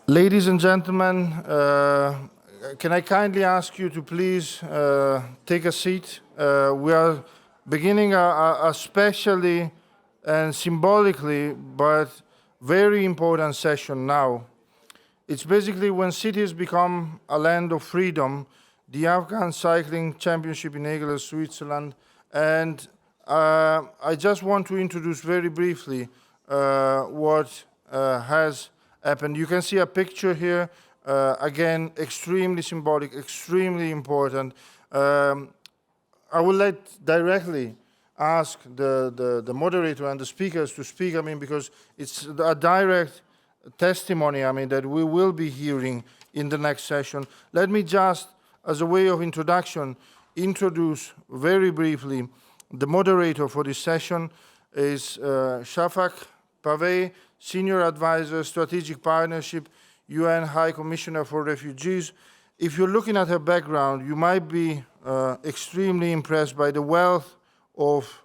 Ladies and gentlemen, can I kindly ask you to please take a seat? We are beginning a specially and symbolically, but very important session now. It's basically when cities become a land of freedom, the Afghan Cycling Championship in Aigle, Switzerland, and I just want to introduce very briefly what has happened. You can see a picture here, again, extremely symbolic, extremely important. I will directly ask the moderator and the speakers to speak, because it's a direct testimony, that we will be hearing in the next session. Let me just, as a way of introduction, introduce very briefly the moderator for this session is Shafak Pavey, Senior Advisor, Strategic Partnership, UN High Commissioner for Refugees. If you're looking at her background, you might be extremely impressed by the wealth of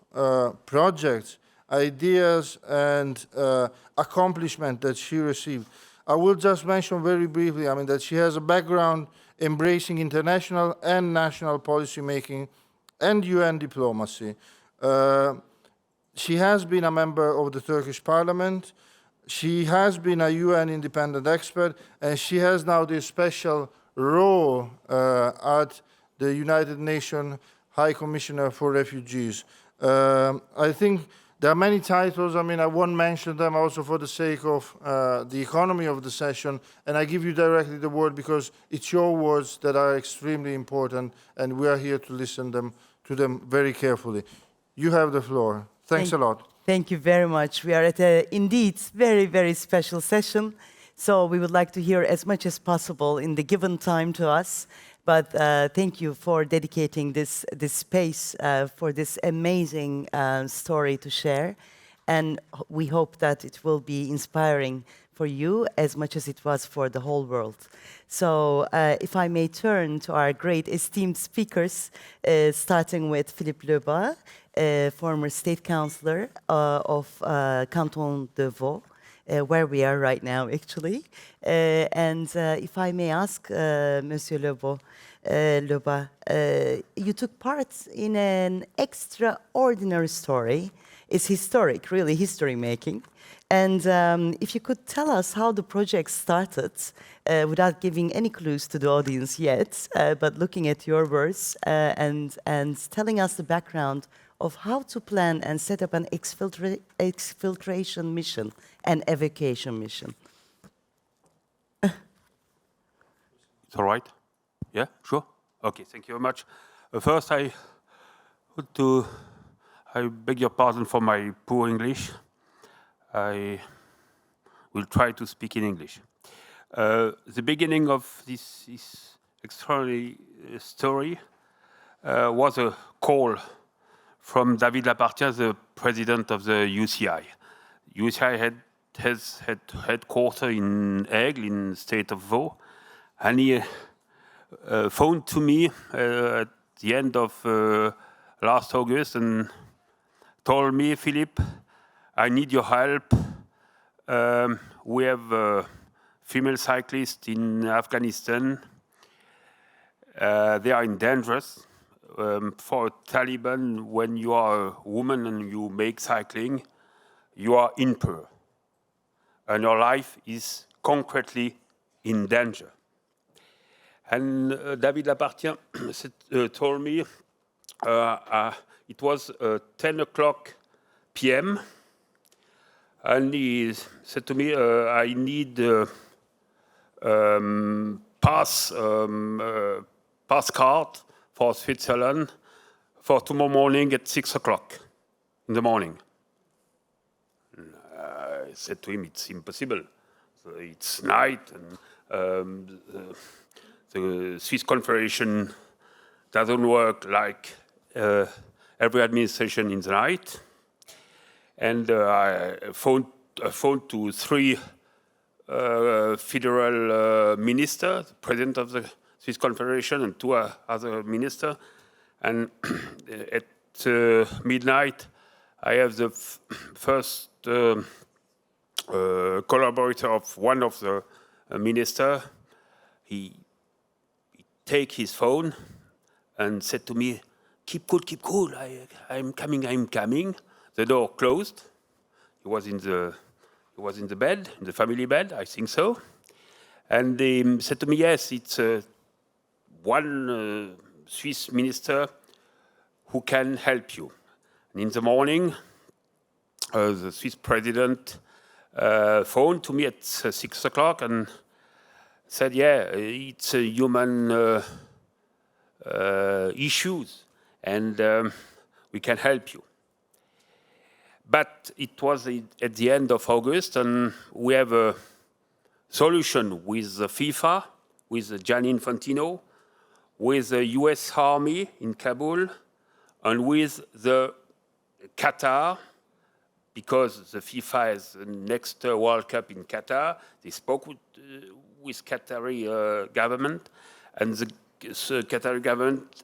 projects, ideas, and accomplishment that she received. I will just mention very briefly, that she has a background embracing international and national policy making and UN diplomacy. She has been a member of the Turkish Parliament. She has been a UN independent expert, and she has now this special role at the United Nations High Commissioner for Refugees. I think there are many titles. I won't mention them also for the sake of the economy of the session, and I give you directly the word because it's your words that are extremely important, and we are here to listen to them very carefully. You have the floor. Thanks a lot. Thank you very much. We are at a, indeed, very, very special session. So we would like to hear as much as possible in the given time to us. But thank you for dedicating this space for this amazing story to share. And we hope that it will be inspiring for you as much as it was for the whole world. So if I may turn to our great esteemed speakers, starting with Philippe Lebas, former state councillor of Canton de Vaud, where we are right now, actually. And if I may ask, Monsieur Lebas, you took part in an extraordinary story. It's historic, really history-making. And if you could tell us how the project started, without giving any clues to the audience yet, but looking at your words and telling us the background of how to plan and set up an exfiltration mission and evacuation mission. It's all right? Yeah, sure? Okay, thank you very much. First, I beg your pardon for my poor English. I will try to speak in English. The beginning of this extraordinary story was a call from David Lapartien, the president of the UCI. UCI has headquartered in Aigle, in the state of Vaud, and he phoned to me at the end of last August and told me, Philippe, I need your help. We have female cyclists in Afghanistan. They are in danger. For Taliban, when you are a woman and you make cycling, you are impure. And your life is concretely in danger. And David Lapartien told me it was 10 o'clock p.m. And he said to me, I need pass card for Switzerland for tomorrow morning at 6 o'clock in the morning. I said to him, it's impossible. So it's night, and the Swiss Confederation doesn't work like every administration in the night. And I phoned to 3 federal ministers, the president of the Swiss Confederation and 2 other ministers. And at midnight, I have the first collaborator of one of the minister, he take his phone and said to me, keep cool, I'm coming. The door closed. He was in the bed, in the family bed, I think so. And he said to me, yes, it's one Swiss minister who can help you. And in the morning, the Swiss president phoned to me at 6 o'clock and said, yeah, it's a human issues, and we can help you. But it was at the end of August, and we have a solution with the FIFA, with Gianni Infantino, with the US Army in Kabul, and with the Qatar, because the FIFA has the next World Cup in Qatar. They spoke with Qatari government, and the Qatari government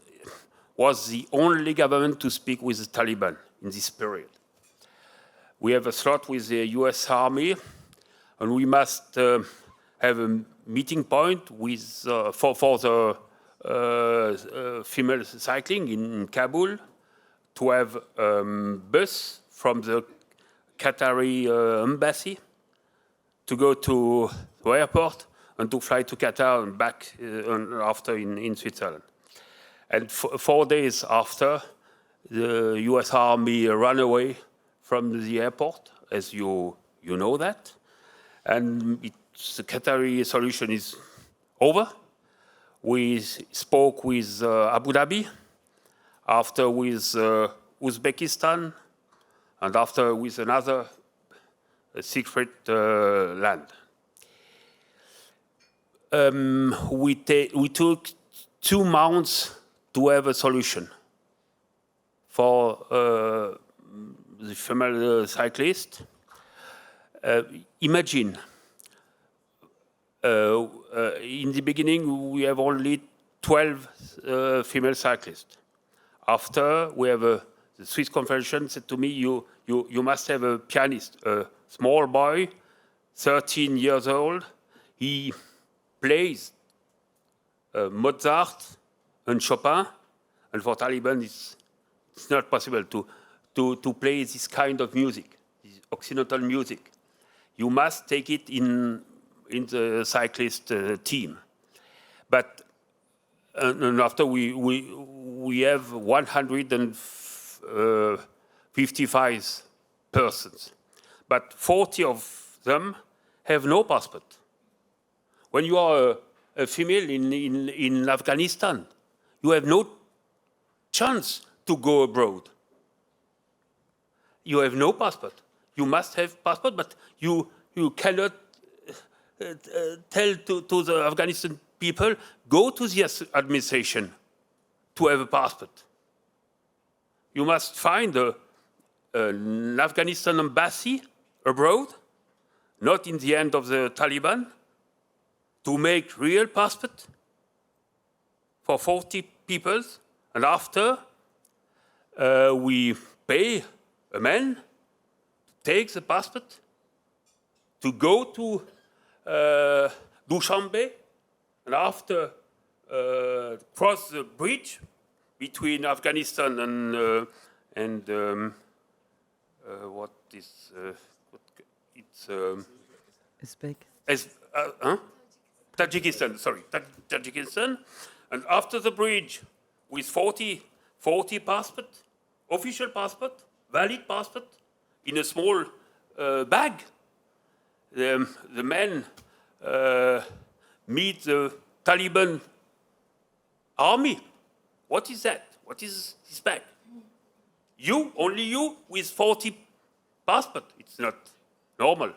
was the only government to speak with the Taliban in this period. We have a slot with the US Army, and we must have a meeting point with, for the female cycling in Kabul, to have a bus from the Qatari embassy to go to the airport and to fly to Qatar and back after in Switzerland. And 4 days after, the US Army ran away from the airport, as you know that. And the Qatari solution is over. We spoke with Abu Dhabi, after with Uzbekistan, and after with another secret land. We took 2 months to have a solution for the female cyclist. Imagine, in the beginning we have only 12 female cyclists. After we have the Swiss Confederation said to me, you must have a pianist, a small boy, 13 years old. He plays Mozart and Chopin, and for Taliban it's not possible to play this kind of music, this occidental music. You must take it in the cyclist team. But and after we have 155 persons, but 40 of them have no passport. When you are a female in Afghanistan, you have no chance to go abroad. You have no passport. You must have passport, but you cannot tell to the Afghanistan people, go to the administration to have a passport. You must find an Afghanistan embassy abroad, not in the hand of the Taliban, to make real passport for 40 people. And after, we pay a man to take the passport, to go to Dushanbe, and after cross the bridge between Afghanistan and what is it's Uzbek. Tajikistan. Sorry, Tajikistan, and after the bridge with 40 passport, official passport, valid passport, in a small bag. The men meet the Taliban army. What is that? What is this bag? Only you with 40 passport. It's not normal.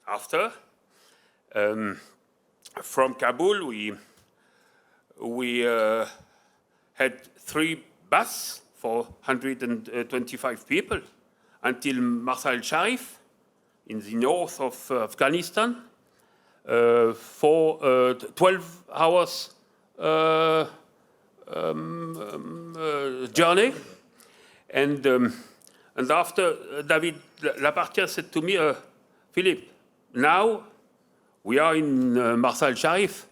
After, from Kabul, we had 3 buses for 125 people until Marsa al-Sharif in the north of Afghanistan for 12 hours journey. And after, David Lapartien said to me, Philippe, now we are in Marsa al Sharif.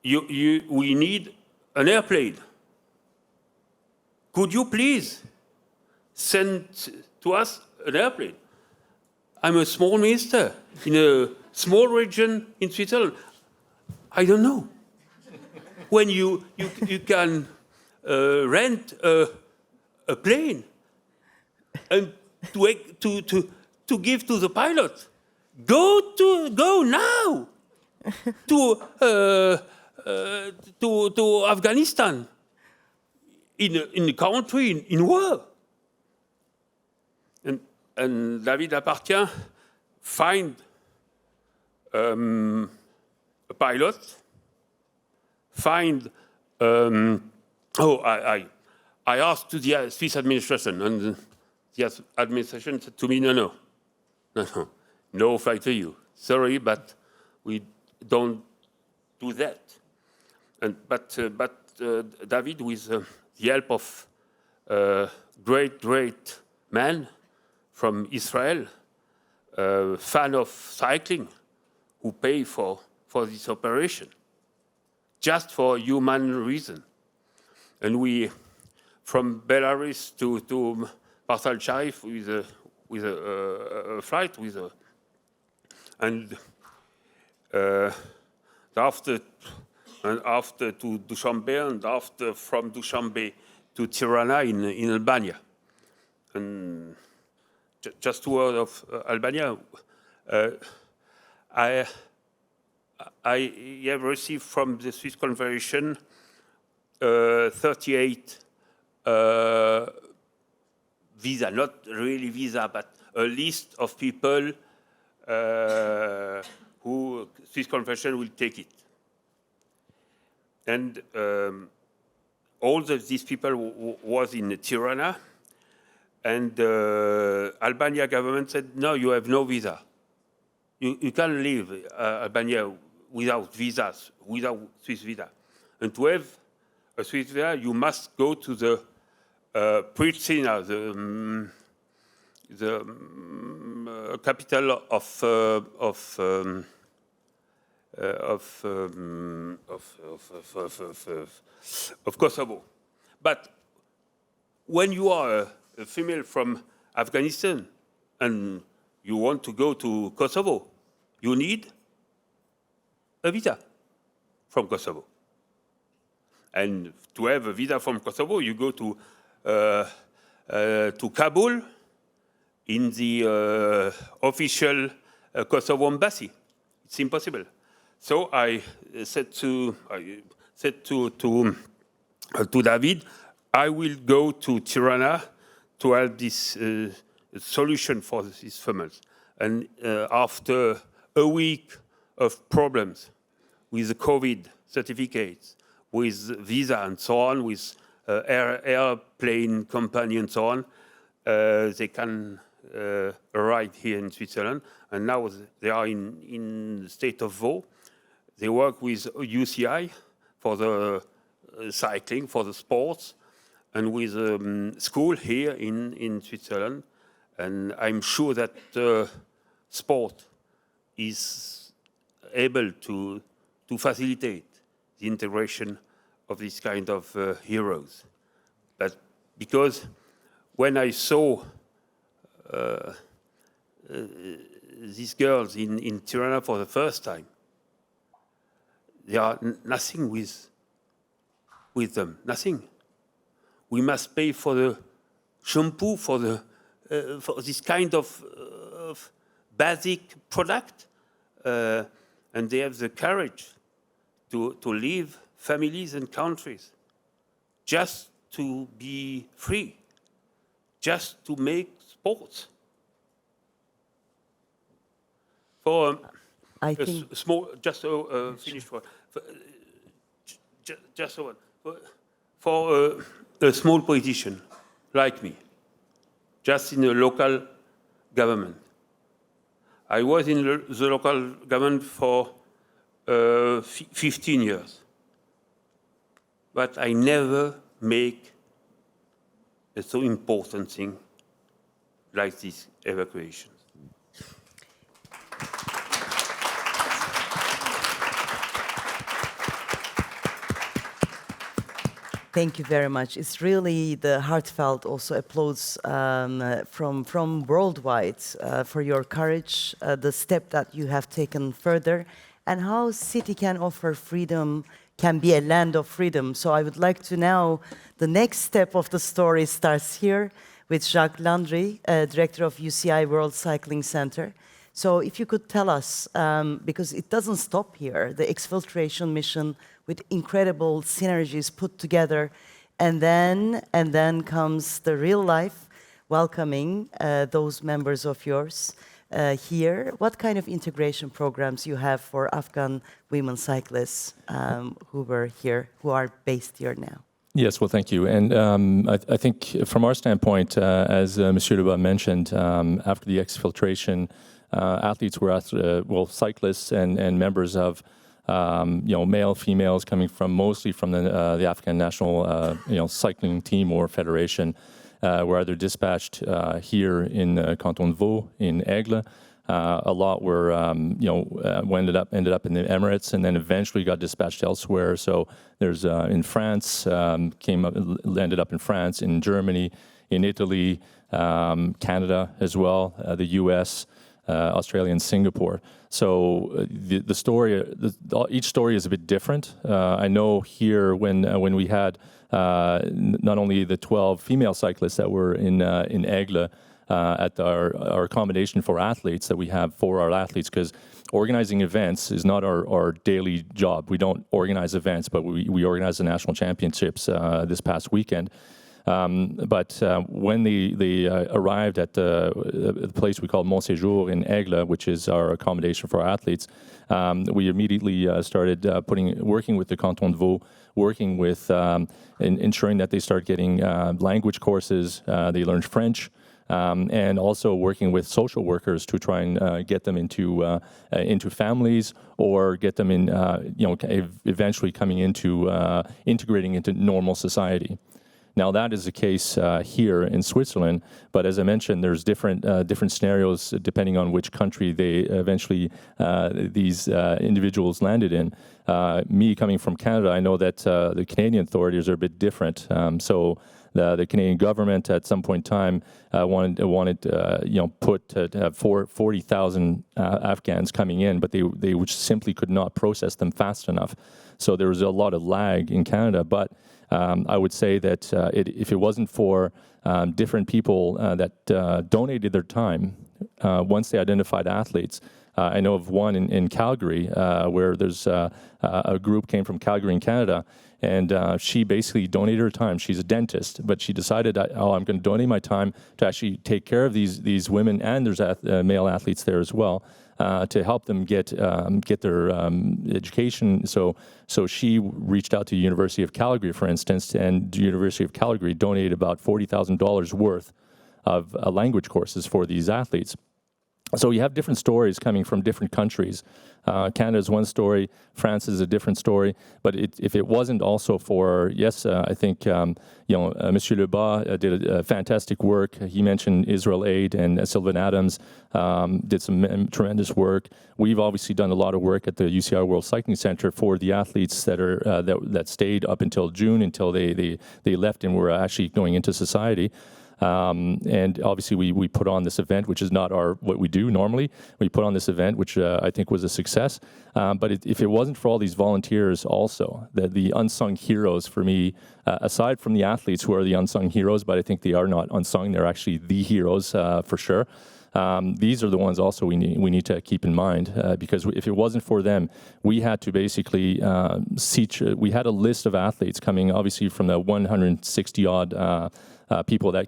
We need an airplane. Could you please send to us an airplane? I'm a small minister in a small region in Switzerland. I don't know. When you can rent a plane and to give to the pilot, go now to Afghanistan, in a country in war. And David Appartient find a pilot, find. I asked to the Swiss administration, and the administration said to me, no flight for you. Sorry, but we don't do that. But David, with the help of a great man from Israel, fan of cycling, who pay for this operation, just for human reason. And we, from Belarus to Marsa al Sharif with a flight, and after to Dushanbe, and after from Dushanbe to Tirana in Albania. And just a word of Albania. I have received from the Swiss Confederation 38 visa, not really visa, but a list of people who Swiss Confederation will take it. And all of these people was in Tirana, and Albania government said, no, you have no visa. You can't leave Albania without visas, without Swiss visa. And to have a Swiss visa, you must go to the Pristina, the capital of Kosovo. But when you are a female from Afghanistan and you want to go to Kosovo, you need a visa from Kosovo. And to have a visa from Kosovo, you go to Kabul in the official Kosovo embassy. It's impossible. So I said to David, I will go to Tirana to have this solution for these females. And after a week of problems with the COVID certificates, with visa and so on, with airplane company and so on, they can arrive here in Switzerland. And now they are in the state of Vaud. They work with UCI for the cycling, for the sports, and with school here in Switzerland. And I'm sure that sport is able to facilitate the integration of this kind of heroes. But because when I saw these girls in Tirana for the first time, there are nothing with them, nothing. We must pay for the shampoo, for this kind of basic product, and they have the courage to leave families and countries just to be free, just to make sports. For I think small, just finish one. Just one. For a small politician like me, just in a local government. I was in the local government for 15 years, but I never make a so important thing like this evacuation. Thank you very much. It's really the heartfelt also applause from worldwide for your courage, the step that you have taken further, and how city can offer freedom, can be a land of freedom. So I would like to now, the next step of the story starts here with Jacques Landry, director of UCI World Cycling Center. So if you could tell us, because it doesn't stop here, the exfiltration mission with incredible synergies put together, and then comes the real life, welcoming those members of yours here. What kind of integration programs you have for Afghan women cyclists who are based here now? Yes, well, thank you. And I think from our standpoint, as Monsieur Lebas mentioned, after the exfiltration, athletes were cyclists and members of male, females coming from mostly from the Afghan national cycling team or federation were either dispatched here in Canton of Vaud in Aigle. A lot were ended up in the Emirates and then eventually got dispatched elsewhere. So there's in France, ended up in France, in Germany, in Italy, Canada as well, the U.S., Australia, and Singapore. So the story, each story is a bit different. I know here when we had not only the 12 female cyclists that were in Aigle at our accommodation for athletes that we have for our athletes, because organizing events is not our daily job. We don't organize events, but we organize the national championships this past weekend. But when they arrived at the place we call Mon Séjour in Aigle, which is our accommodation for our athletes, we immediately started working with the Canton de Vaud, working with ensuring that they start getting language courses, they learn French, and also working with social workers to try and get them into families or get them in, eventually coming into integrating into normal society. Now that is the case here in Switzerland, but as I mentioned, there's different scenarios depending on which country they eventually these individuals landed in. Me coming from Canada, I know that the Canadian authorities are a bit different. So the Canadian government at some point in time wanted to have 40,000 Afghans coming in, but they simply could not process them fast enough. So there was a lot of lag in Canada, but I would say that if it wasn't for different people that donated their time, once they identified athletes, I know of one in Calgary where there's a group came from Calgary in Canada, and she basically donated her time. She's a dentist, but she decided, I'm going to donate my time to actually take care of these women, and there's male athletes there as well, to help them get their education. So she reached out to the University of Calgary, for instance, and the University of Calgary donated about $40,000 worth of language courses for these athletes. So you have different stories coming from different countries. Canada is one story, France is a different story. But if it wasn't also for, I think, Monsieur Lebas did a fantastic work. He mentioned Israel Aid, and Sylvan Adams did some tremendous work. We've obviously done a lot of work at the UCI World Cycling Center for the athletes that are that stayed up until June, until they left and were actually going into society. And obviously we put on this event, which is not what we do normally. We put on this event, which I think was a success. But if it wasn't for all these volunteers also, the unsung heroes for me, aside from the athletes who are the unsung heroes, but I think they are not unsung, they're actually the heroes for sure. These are the ones also we need to keep in mind, because if it wasn't for them, we had to basically we had a list of athletes coming obviously from the 160 odd people that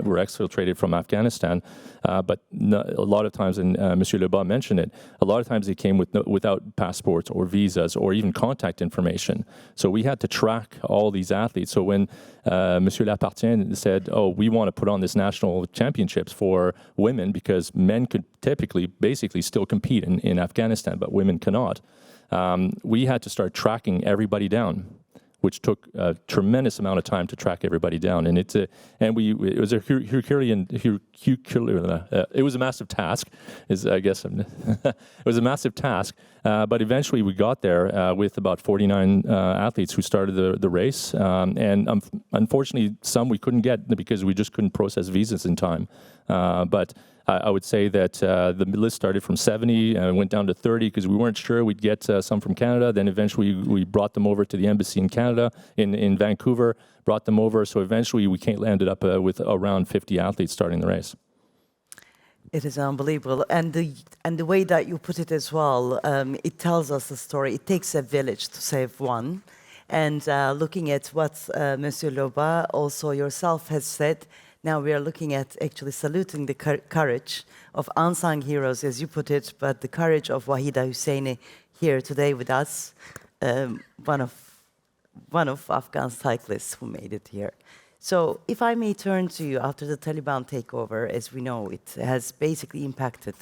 were exfiltrated from Afghanistan, but a lot of times, and Monsieur Lebas mentioned it, a lot of times they came without passports or visas or even contact information. So we had to track all these athletes. So when Monsieur Lapartien said, we want to put on this national championships for women because men could basically still compete in Afghanistan, but women cannot, we had to start tracking everybody down. which took a tremendous amount of time to track everybody down. And it was a Herculean, it was a massive task, it was a massive task, but eventually we got there with about 49 athletes who started the race. And unfortunately, some we couldn't get because we just couldn't process visas in time. But I would say that the list started from 70 and went down to 30 because we weren't sure we'd get some from Canada. Then eventually we brought them over to the embassy in Canada, in Vancouver, brought them over. So eventually we ended up with around 50 athletes starting the race. It is unbelievable. And the way that you put it as well, it tells us the story. It takes a village to save one. And looking at what Monsieur Loba, also yourself, has said, now we are looking at actually saluting the courage of unsung heroes, as you put it, but the courage of Wahida Husseini here today with us, one of Afghan cyclists who made it here. So if I may turn to you, after the Taliban takeover, as we know, it has basically impacted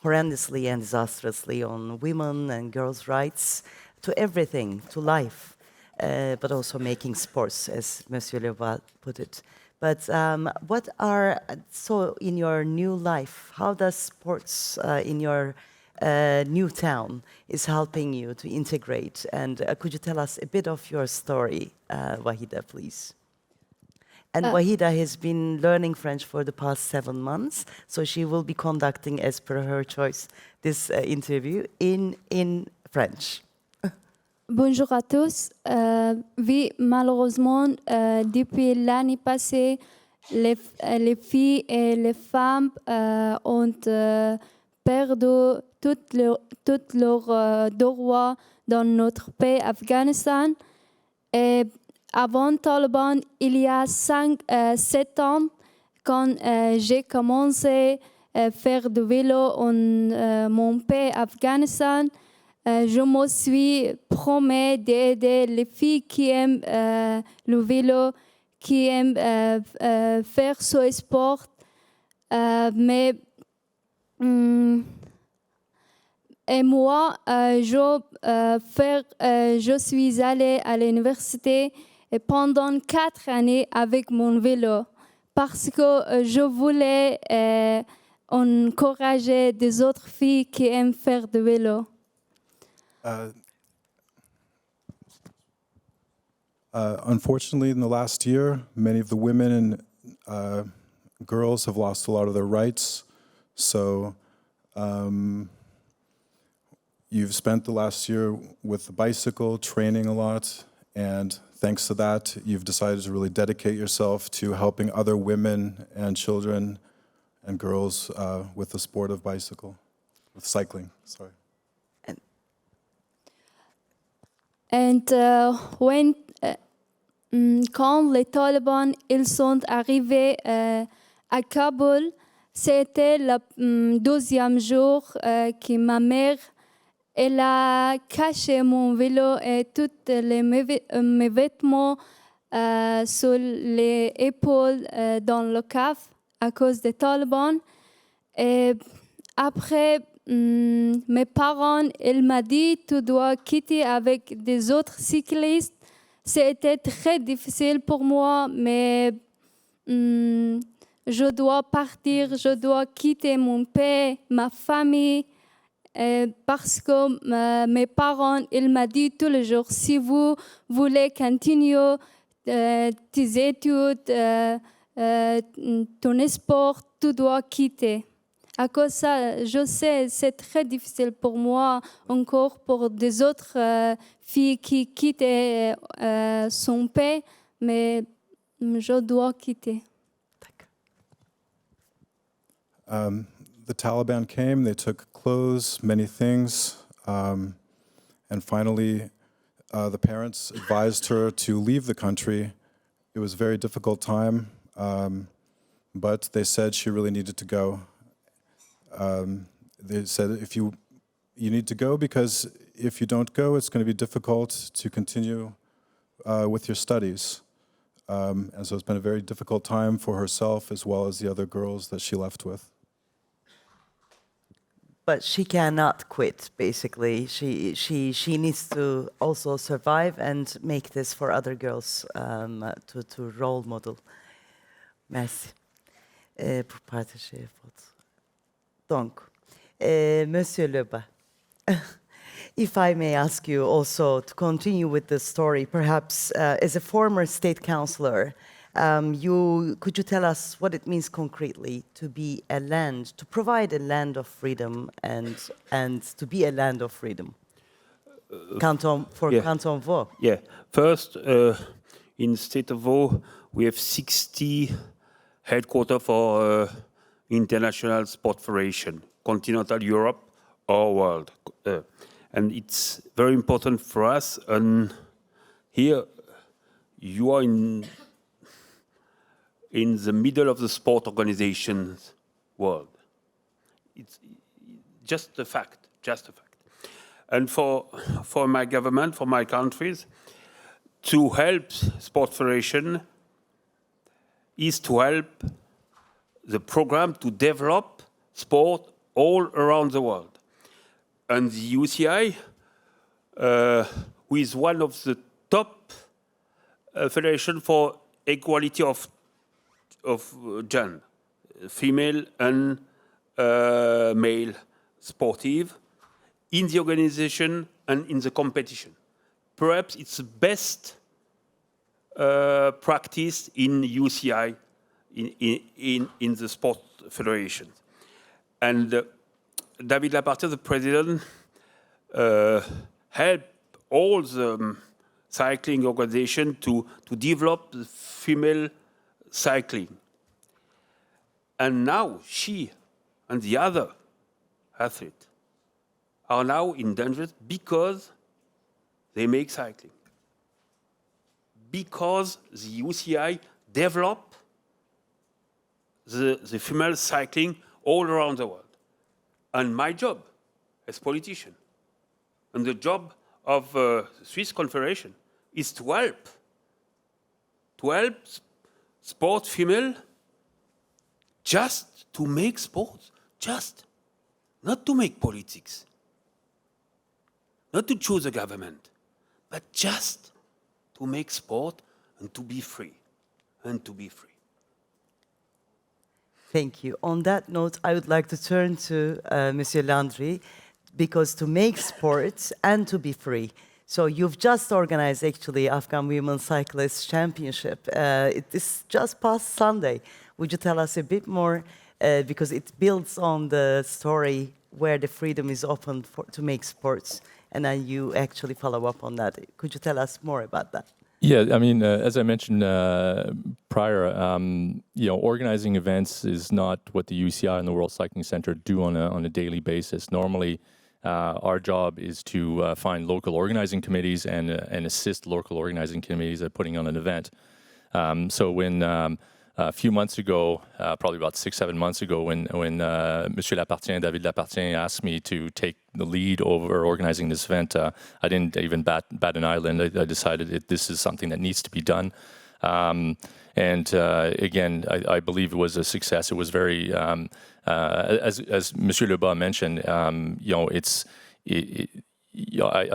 horrendously and disastrously on women and girls' rights, to everything, to life, but also making sports, as Monsieur Leval put it. But so in your new life, how does sports in your new town is helping you to integrate? And could you tell us a bit of your story, Wahida, please? And Wahida has been learning French for the past 7 months, so she will be conducting, as per her choice, this interview in French. Bonjour à tous. Oui, malheureusement, depuis l'année passée, les filles et les femmes ont perdu tous leurs droits dans notre pays, Afghanistan. Et avant Taliban, il y a 7 ans, quand j'ai commencé à faire du vélo en mon pays, Afghanistan, je me suis promis d'aider les filles qui aiment le vélo, qui aiment faire ce sport. Mais et moi, je suis allée à l'université pendant 4 années avec mon vélo parce que je voulais encourager des autres filles qui aiment faire du vélo. Unfortunately, in the last year, many of the women and girls have lost a lot of their rights. So you've spent the last year with the bicycle, training a lot, and thanks to that, you've decided to really dedicate yourself to helping other women and children and girls with the sport of bicycle, with cycling, sorry. And quand les talibans ils sont arrivés à Kaboul, c'était le 12e jour que ma mère elle a caché mon vélo et tous mes vêtements sur les épaules dans le cave à cause des talibans. Et après, mes parents, ils m'ont dit tu dois quitter avec des autres cyclistes. C'était très difficile pour moi, mais je dois partir, je dois quitter mon pays, ma famille, parce que mes parents, ils m'ont dit tous les jours, si vous voulez continuer tes études, ton sport, tu dois quitter. À cause de ça, je sais, c'est très difficile pour moi, encore pour des autres filles qui quittent son pays, mais je dois quitter. The Taliban came, they took clothes, many things, and finally the parents advised her to leave the country. It was a very difficult time, but they said she really needed to go. They said if you need to go because if you don't go, it's going to be difficult to continue with your studies. And so it's been a very difficult time for herself as well as the other girls that she left with. but she cannot quit, basically. She needs to also survive and make this for other girls to role model. Merci pour partager votre... Donc, Monsieur Lebas, if I may ask you also to continue with the story, perhaps as a former state councillor, could you tell us what it means concretely to be a land, to provide a land of freedom and to be a land of freedom? Canton Vaud. Yeah. First, in state of Vaud, we have 60 headquarters for International Sport Federation, continental Europe or world. And it's very important for us. And here, you are in the middle of the sport organizations world. It's just a fact, just a fact. And for my government, for my countries, to help Sport Federation is to help the program to develop sport all around the world. And the UCI, who is one of the top federation for equality of gender, female and male sportive, in the organization and in the competition. Perhaps it's the best practice in UCI, in the sport federation. And David Lapartien, the president, helped all the cycling organization to develop the female cycling. And now she and the other athletes are now in danger because they make cycling. Because the UCI develop the female cycling all around the world. And my job as politician, and the job of the Swiss Confederation, is to help sport female just to make sports, just, not to make politics, not to choose a government, but just to make sport and to be free, and to be free. Thank you. On that note, I would like to turn to Monsieur Landry, because to make sports and to be free. So you've just organized, actually, Afghan Women's Cyclist Championship. It is just past Sunday. Would you tell us a bit more, because it builds on the story where the freedom is open to make sports, and then you actually follow up on that. Could you tell us more about that? Yeah, I mean, as I mentioned prior, organizing events is not what the UCI and the World Cycling Center do on a daily basis. Normally, our job is to find local organizing committees and assist local organizing committees at putting on an event. So when a few months ago, probably about 6-7 months ago, when Monsieur Lapartien, David Lapartien, asked me to take the lead over organizing this event, I didn't even bat an eyelid. I decided that this is something that needs to be done. Again, I believe it was a success. It was very, as Monsieur Lebas mentioned, I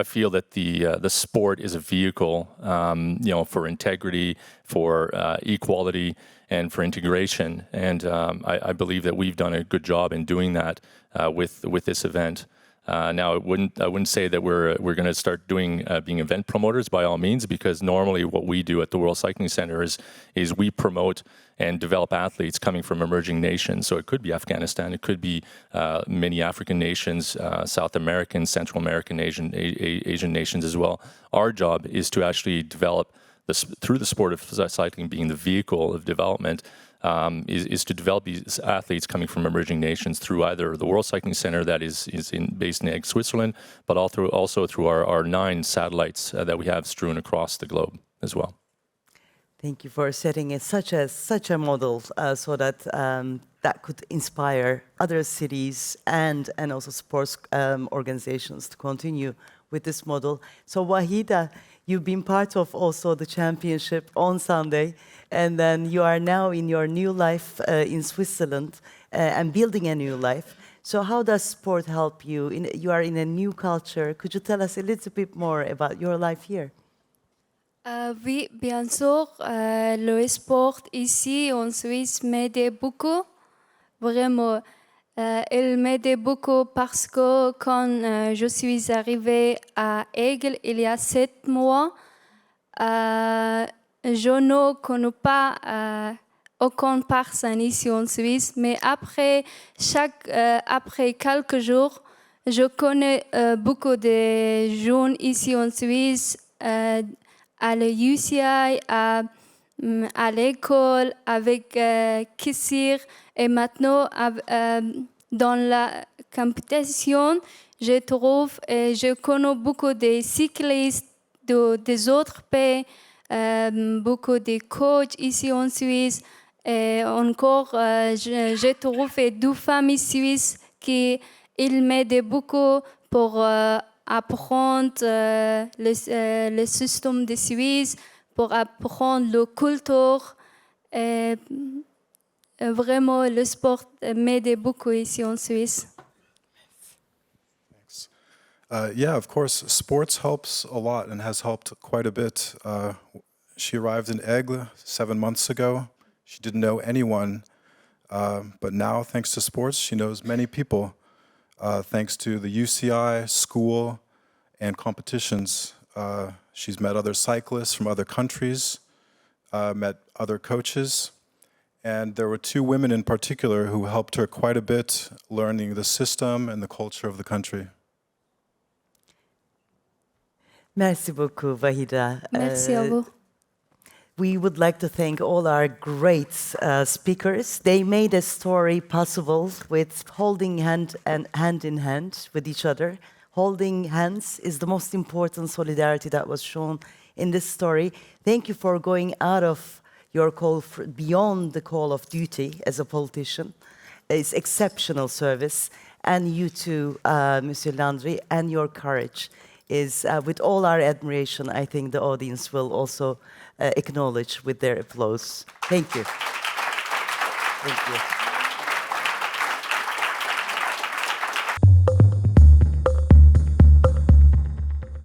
feel that the sport is a vehicle, for integrity, for equality, and for integration. And I believe that we've done a good job in doing that with this event. Now, I wouldn't say that we're going to start being event promoters by all means, because normally what we do at the World Cycling Center is we promote and develop athletes coming from emerging nations. So it could be Afghanistan, it could be many African nations, South American, Central American, Asian nations as well. Our job is to actually develop through the sport of cycling being the vehicle of development. Is to develop these athletes coming from emerging nations through either the World Cycling Center that is based in Aigle, Switzerland, but also through our 9 satellites that we have strewn across the globe as well. Thank you for setting it such a model so that that could inspire other cities and also sports organizations to continue with this model. So Wahida, you've been part of also the championship on Sunday, and then you are now in your new life in Switzerland and building a new life. So how does sport help you? You are in a new culture. Could you tell us a little bit more about your life here? Oui, bien sûr, le sport ici en Suisse m'aide beaucoup, vraiment. Il m'aide beaucoup parce que quand je suis arrivée à Aigle il y a 7 mois, je ne connais pas aucune personne ici en Suisse, mais après quelques jours, je connais beaucoup de jeunes ici en Suisse, à la UCI, à l'école, avec Kissir, et maintenant dans la compétition, je connais beaucoup de cyclistes des autres pays, beaucoup de coachs ici en Suisse. Et encore, je trouve deux familles suisses qui m'aident beaucoup pour apprendre le système de Suisse, pour apprendre la culture. Et vraiment, le sport m'aide beaucoup ici en Suisse. Yeah, of course, sports helps a lot and has helped quite a bit. She arrived in Aigle 7 months ago. She didn't know anyone, but now, thanks to sports, she knows many people. Thanks to the UCI, school, and competitions. She's met other cyclists from other countries, met other coaches, and there were 2 women in particular who helped her quite a bit learning the system and the culture of the country. Merci beaucoup, Vahida. Merci à vous. We would like to thank all our great speakers. They made a story possible with holding hand in hand with each other. Holding hands is the most important solidarity that was shown in this story. Thank you for going out of your call beyond the call of duty as a politician. It's exceptional service. And you too, Monsieur Landry, and your courage is, with all our admiration, I think the audience will also acknowledge with their applause. Thank you. Thank you.